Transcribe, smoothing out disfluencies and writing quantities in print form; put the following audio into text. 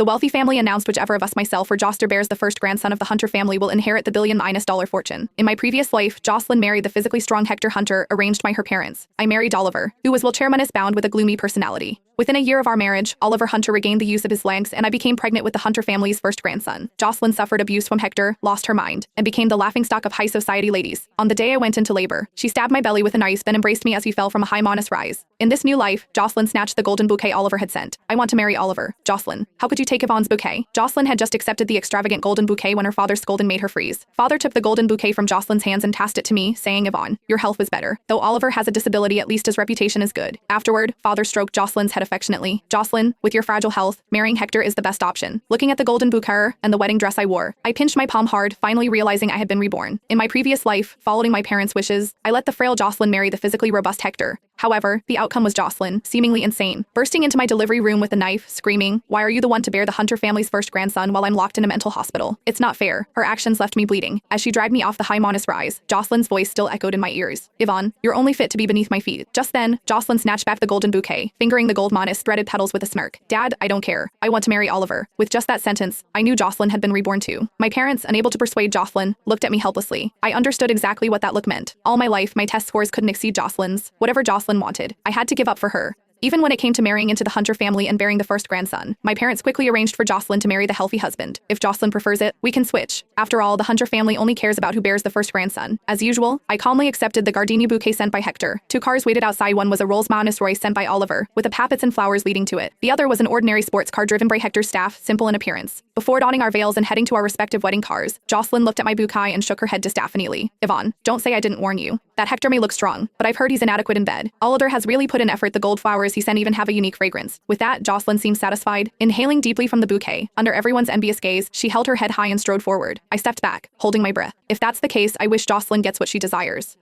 The wealthy family announced whichever of us, myself or Joster, bears the first grandson of the Hunter family will inherit the billion-dollar fortune. In my previous life, Jocelyn married the physically strong Hector Hunter, arranged by her parents. I married Oliver, who was wheelchairmanus bound with a gloomy personality. Within a year of our marriage, Oliver Hunter regained the use of his legs, and I became pregnant with the Hunter family's first grandson. Jocelyn suffered abuse from Hector, lost her mind, and became the laughingstock of high society ladies. On the day I went into labor, she stabbed my belly with a knife, then embraced me as we fell from a high Monas rise. In this new life, Jocelyn snatched the golden bouquet Oliver had sent. I want to marry Oliver. Jocelyn, how could you take Yvonne's bouquet? Jocelyn had just accepted the extravagant golden bouquet when her father scolding made her freeze. Father took the golden bouquet from Jocelyn's hands and tossed it to me, saying, Yvonne, your health was better. Though Oliver has a disability, at least his reputation is good. Afterward, father stroked Jocelyn's head affectionately. Jocelyn, with your fragile health, marrying Hector is the best option. Looking at the golden bouquet and the wedding dress I wore, I pinched my palm hard, finally realizing I had been reborn. In my previous life, following my parents' wishes, I let the frail Jocelyn marry the physically robust Hector. However, the outcome was Jocelyn, seemingly insane, bursting into my delivery room with a knife, screaming, why are you the one to bear the Hunter family's first grandson while I'm locked in a mental hospital? It's not fair. Her actions left me bleeding. As she dragged me off the high Monas rise, Jocelyn's voice still echoed in my ears. Yvonne, you're only fit to be beneath my feet. Just then, Jocelyn snatched back the golden bouquet, fingering the gold Monas threaded petals with a smirk. Dad, I don't care. I want to marry Oliver. With just that sentence, I knew Jocelyn had been reborn too. My parents, unable to persuade Jocelyn, looked at me helplessly. I understood exactly what that look meant. All my life, my test scores couldn't exceed Jocelyn's. Whatever Jocelyn wanted, I had to give up for her. Even when it came to marrying into the Hunter family and bearing the first grandson, my parents quickly arranged for Jocelyn to marry the healthy husband. If Jocelyn prefers it, we can switch. After all, the Hunter family only cares about who bears the first grandson. As usual, I calmly accepted the gardenia bouquet sent by Hector. 2 cars waited outside. One was a Rolls-Royce sent by Oliver, with the pappets and flowers leading to it. The other was an ordinary sports car driven by Hector's staff, simple in appearance. Before donning our veils and heading to our respective wedding cars, Jocelyn looked at my bouquet and shook her head disapphoingly. Yvonne, don't say I didn't warn you. That Hector may look strong, but I've heard he's inadequate in bed. Oliver has really put in effort. The gold flowers he sent even have a unique fragrance. With that, Jocelyn seemed satisfied. Inhaling deeply from the bouquet, under everyone's envious gaze, she held her head high and strode forward. I stepped back, holding my breath. If that's the case, I wish Jocelyn gets what she desires.